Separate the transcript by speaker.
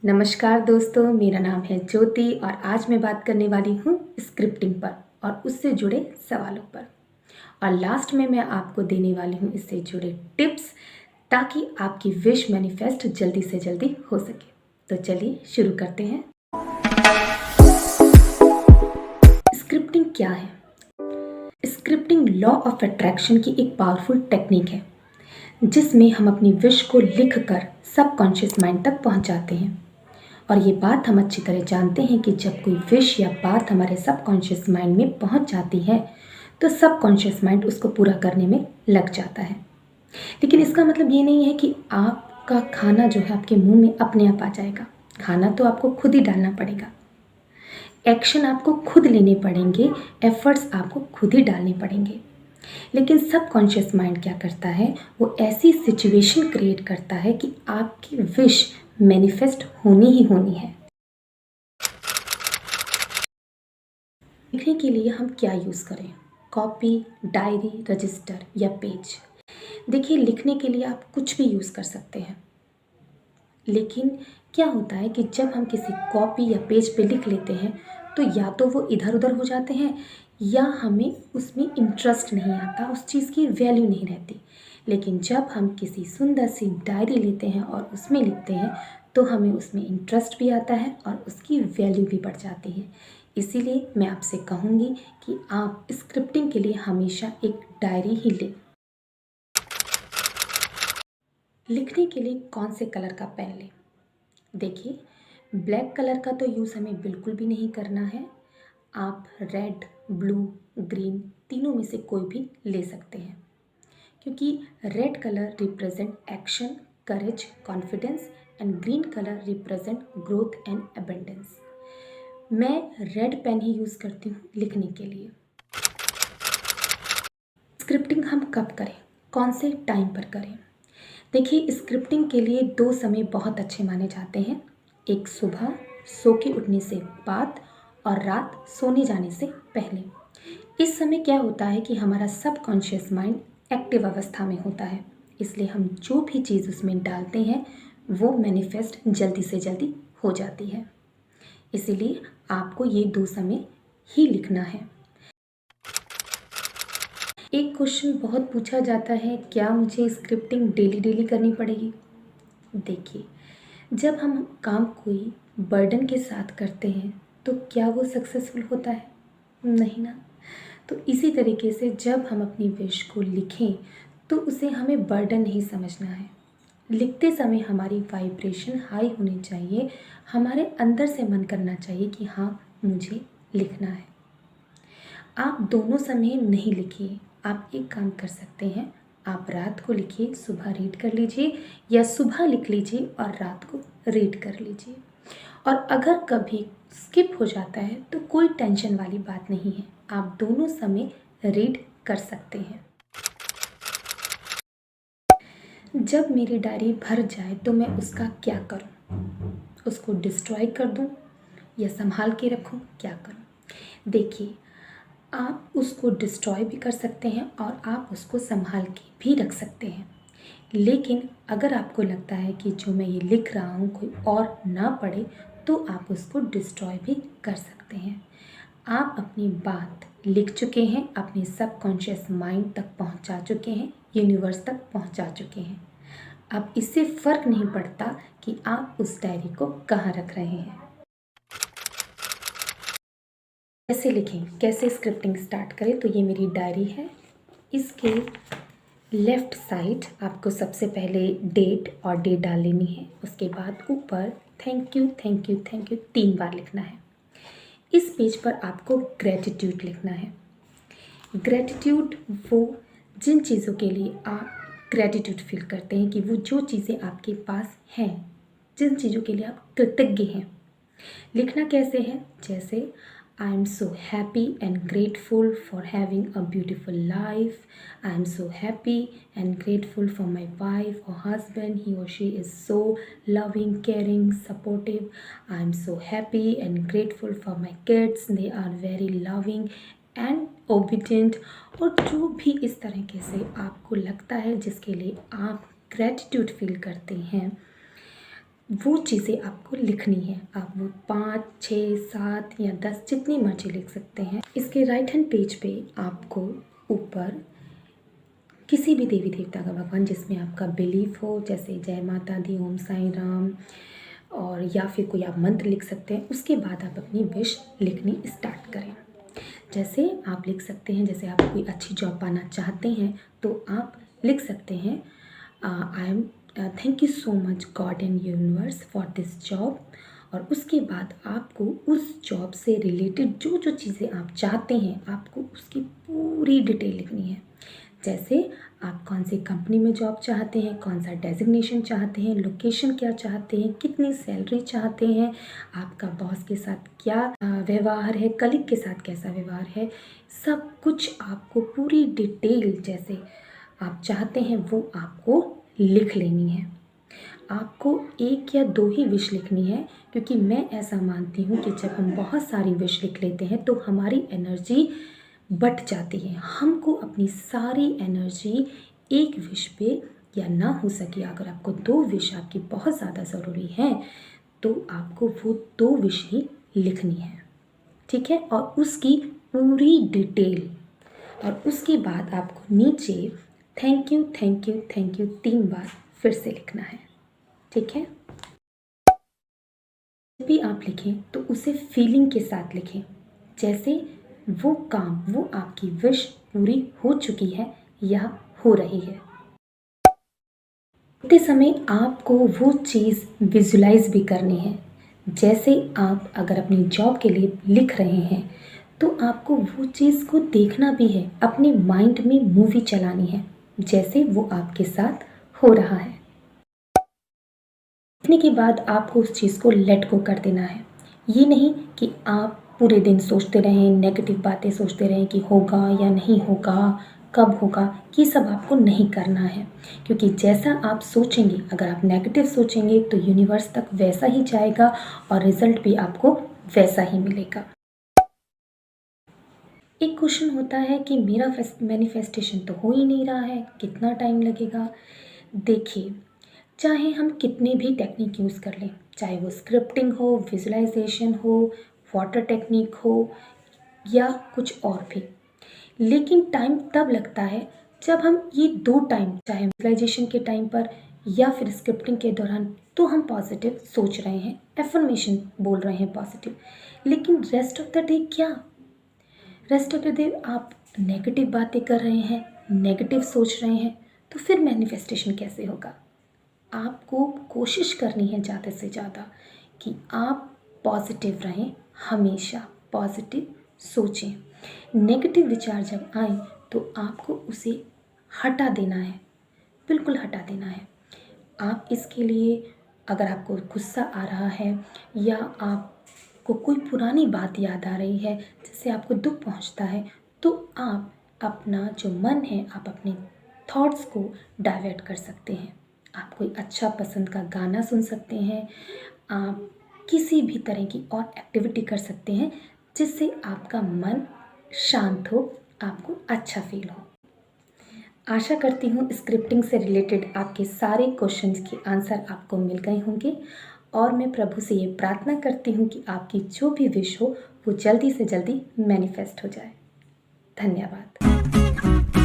Speaker 1: नमस्कार दोस्तों, मेरा नाम है ज्योति और आज मैं बात करने वाली हूँ स्क्रिप्टिंग पर और उससे जुड़े सवालों पर। और लास्ट में मैं आपको देने वाली हूँ इससे जुड़े टिप्स ताकि आपकी विश मैनिफेस्ट जल्दी से जल्दी हो सके। तो चलिए शुरू करते हैं। स्क्रिप्टिंग क्या है? स्क्रिप्टिंग लॉ ऑफ अट्रैक्शन की एक पावरफुल टेक्निक है जिसमें हम अपनी विश को लिखकर सबकॉन्शियस माइंड तक पहुंचाते हैं। और ये बात हम अच्छी तरह जानते हैं कि जब कोई विश या बात हमारे सबकॉन्शियस माइंड में पहुंच जाती है तो सबकॉन्शियस माइंड उसको पूरा करने में लग जाता है। लेकिन इसका मतलब ये नहीं है कि आपका खाना जो है आपके मुंह में अपने आप आ जाएगा। खाना तो आपको खुद ही डालना पड़ेगा, एक्शन आपको खुद लेने पड़ेंगे, एफर्ट्स आपको खुद ही डालने पड़ेंगे। लेकिन सबकॉन्शियस माइंड क्या करता है, वो ऐसी सिचुएशन क्रिएट करता है कि आपकी विश मैनिफेस्ट होनी ही होनी है। लिखने के लिए हम क्या यूज़ करें? कॉपी, डायरी, रजिस्टर या पेज? देखिए, लिखने के लिए आप कुछ भी यूज़ कर सकते हैं। लेकिन क्या होता है कि जब हम किसी कॉपी या पेज पे लिख लेते हैं तो या तो वो इधर उधर हो जाते हैं या हमें उसमें इंटरेस्ट नहीं आता, उस चीज़ की वैल्यू नहीं रहती। लेकिन जब हम किसी सुंदर सी डायरी लेते हैं और उसमें लिखते हैं तो हमें उसमें इंटरेस्ट भी आता है और उसकी वैल्यू भी बढ़ जाती है। इसीलिए मैं आपसे कहूँगी कि आप स्क्रिप्टिंग के लिए हमेशा एक डायरी ही लें। लिखने के लिए कौन से कलर का पेन लें? देखिए, ब्लैक कलर का तो यूज़ हमें बिल्कुल भी नहीं करना है। आप रेड, ब्लू, ग्रीन तीनों में से कोई भी ले सकते हैं, क्योंकि red colour represent action, courage, confidence and green colour represent growth and abundance. मैं रेड पेन ही यूज़ करती हूँ लिखने के लिए। स्क्रिप्टिंग हम कब करें, कौन से टाइम पर करें? देखिए, स्क्रिप्टिंग के लिए दो समय बहुत अच्छे माने जाते हैं। एक सुबह सो के उठने से बाद और रात सोने जाने से पहले। इस समय क्या होता है कि हमारा सबकॉन्शियस माइंड एक्टिव अवस्था में होता है, इसलिए हम जो भी चीज़ उसमें डालते हैं वो मैनिफेस्ट जल्दी से जल्दी हो जाती है। इसीलिए आपको ये दो समय ही लिखना है। एक क्वेश्चन बहुत पूछा जाता है, क्या मुझे स्क्रिप्टिंग डेली डेली करनी पड़ेगी? देखिए, जब हम काम कोई बर्डन के साथ करते हैं तो क्या वो सक्सेसफुल होता है? नहीं ना। तो इसी तरीके से जब हम अपनी विश को लिखें तो उसे हमें बर्डन नहीं समझना है। लिखते समय हमारी वाइब्रेशन हाई होनी चाहिए, हमारे अंदर से मन करना चाहिए कि हाँ, मुझे लिखना है। आप दोनों समय नहीं लिखिए। आप एक काम कर सकते हैं, आप रात को लिखिए, सुबह रीड कर लीजिए, या सुबह लिख लीजिए और रात को रीड कर लीजिए। और अगर कभी स्किप हो जाता है तो कोई टेंशन वाली बात नहीं है, आप दोनों समय रीड कर सकते हैं। जब मेरी डायरी भर जाए तो मैं उसका क्या करूं? उसको डिस्ट्रॉय कर दूं या संभाल के रखूं? क्या करूं? देखिए, आप उसको डिस्ट्रॉय भी कर सकते हैं और आप उसको संभाल के भी रख सकते हैं। लेकिन अगर आपको लगता है कि जो मैं ये लिख रहा हूँ कोई और ना पढ़े तो आप उसको डिस्ट्रॉय भी कर सकते हैं। आप अपनी बात लिख चुके हैं, अपने सबकॉन्शियस माइंड तक पहुँचा चुके हैं, यूनिवर्स तक पहुँचा चुके हैं। अब इससे फ़र्क नहीं पड़ता कि आप उस डायरी को कहाँ रख रहे हैं। कैसे लिखें, कैसे स्क्रिप्टिंग स्टार्ट करें? तो ये मेरी डायरी है। इसके लेफ़्ट साइड आपको सबसे पहले डेट और डेट डाल लेनी है। उसके बाद ऊपर thank you thank you thank you 3 बार लिखना है। इस पेज पर आपको ग्रेटिट्यूड लिखना है। ग्रेटिट्यूड वो जिन चीज़ों के लिए आप ग्रेटिट्यूड फील करते हैं कि वो जो चीज़ें आपके पास हैं, जिन चीज़ों के लिए आप कृतज्ञ हैं। लिखना कैसे है? जैसे I am so happy and grateful for having a beautiful life. I am so happy and grateful for my wife or husband. He or she is so loving, caring, supportive. I am so happy and grateful for my kids. They are very loving and obedient. और जो भी इस तरीके से आपको लगता है जिसके लिए आप ग्रेटिट्यूड फील करते हैं, वो चीज़ें आपको लिखनी है। आप वो 5, 6, 7 या 10 जितनी मर्जी लिख सकते हैं। इसके राइट हैंड पेज पे आपको ऊपर किसी भी देवी देवता का, भगवान जिसमें आपका बिलीफ हो, जैसे जय माता दी, ओम साईं राम, और या फिर कोई आप मंत्र लिख सकते हैं। उसके बाद आप अपनी विश लिखनी स्टार्ट करें। जैसे आप लिख सकते हैं, जैसे आप कोई अच्छी जॉब पाना चाहते हैं तो आप लिख सकते हैं I am thank you so much God and universe for this job. और उसके बाद आपको उस जॉब से रिलेटेड जो जो चीज़ें आप चाहते हैं आपको उसकी पूरी डिटेल लिखनी है। जैसे आप कौन सी कंपनी में जॉब चाहते हैं, कौन सा डेजिग्नेशन चाहते हैं, लोकेशन क्या चाहते हैं, कितनी सैलरी चाहते हैं, आपका बॉस के साथ क्या व्यवहार है, कलीग के साथ कैसा व्यवहार है, सब कुछ आपको पूरी डिटेल जैसे आप चाहते हैं वो आपको लिख लेनी है। आपको 1 या 2 ही विश लिखनी है, क्योंकि मैं ऐसा मानती हूँ कि जब हम बहुत सारी विश लिख लेते हैं तो हमारी एनर्जी बट जाती है। हमको अपनी सारी एनर्जी एक विश पे, या ना हो सके अगर आपको 2 विश आपकी बहुत ज़्यादा ज़रूरी है तो आपको वो 2 विश ही लिखनी है, ठीक है। और उसकी पूरी डिटेल, और उसके बाद आपको नीचे thank you thank you thank you 3 बार फिर से लिखना है, ठीक है। जब भी आप लिखें तो उसे फीलिंग के साथ लिखें, जैसे वो काम, वो आपकी विश पूरी हो चुकी है या हो रही है। लिखते समय आपको वो चीज़ विजुलाइज भी करनी है। जैसे आप अगर अपनी जॉब के लिए लिख रहे हैं तो आपको वो चीज़ को देखना भी है, अपने माइंड में मूवी चलानी है जैसे वो आपके साथ हो रहा है। लिखने के बाद आपको उस चीज़ को लेट गो कर देना है। ये नहीं कि आप पूरे दिन सोचते रहें, नेगेटिव बातें सोचते रहें कि होगा या नहीं होगा, कब होगा, ये सब आपको नहीं करना है। क्योंकि जैसा आप सोचेंगे, अगर आप नेगेटिव सोचेंगे तो यूनिवर्स तक वैसा ही जाएगा और रिजल्ट भी आपको वैसा ही मिलेगा। एक क्वेश्चन होता है कि मेरा मैनिफेस्टेशन तो हो ही नहीं रहा है, कितना टाइम लगेगा। देखिए, चाहे हम कितने भी टेक्निक यूज़ कर लें, चाहे वो स्क्रिप्टिंग हो, विजुलाइजेशन हो, वाटर टेक्निक हो या कुछ और भी, लेकिन टाइम तब लगता है जब हम ये 2 टाइम, चाहे विजुलाइजेशन के टाइम पर या फिर स्क्रिप्टिंग के दौरान, तो हम पॉजिटिव सोच रहे हैं, एफर्मेशन बोल रहे हैं पॉजिटिव, लेकिन रेस्ट ऑफ द डे क्या? रेस्ट ऑफ द डे आप नेगेटिव बातें कर रहे हैं, नेगेटिव सोच रहे हैं, तो फिर मैनिफेस्टेशन कैसे होगा? आपको कोशिश करनी है ज़्यादा से ज़्यादा कि आप पॉजिटिव रहें, हमेशा पॉजिटिव सोचें। नेगेटिव विचार जब आए तो आपको उसे हटा देना है, बिल्कुल हटा देना है। आप इसके लिए, अगर आपको गुस्सा आ रहा है या आपको कोई पुरानी बात याद आ रही है जिससे आपको दुख पहुंचता है, तो आप अपना जो मन है, आप अपने थॉट्स को डाइवर्ट कर सकते हैं। आप कोई अच्छा पसंद का गाना सुन सकते हैं, आप किसी भी तरह की और एक्टिविटी कर सकते हैं जिससे आपका मन शांत हो, आपको अच्छा फील हो। आशा करती हूँ स्क्रिप्टिंग से रिलेटेड आपके सारे क्वेश्चंस के आंसर आपको मिल गए होंगे, और मैं प्रभु से ये प्रार्थना करती हूँ कि आपकी जो भी विश हो वो जल्दी से जल्दी मैनिफेस्ट हो जाए। धन्यवाद।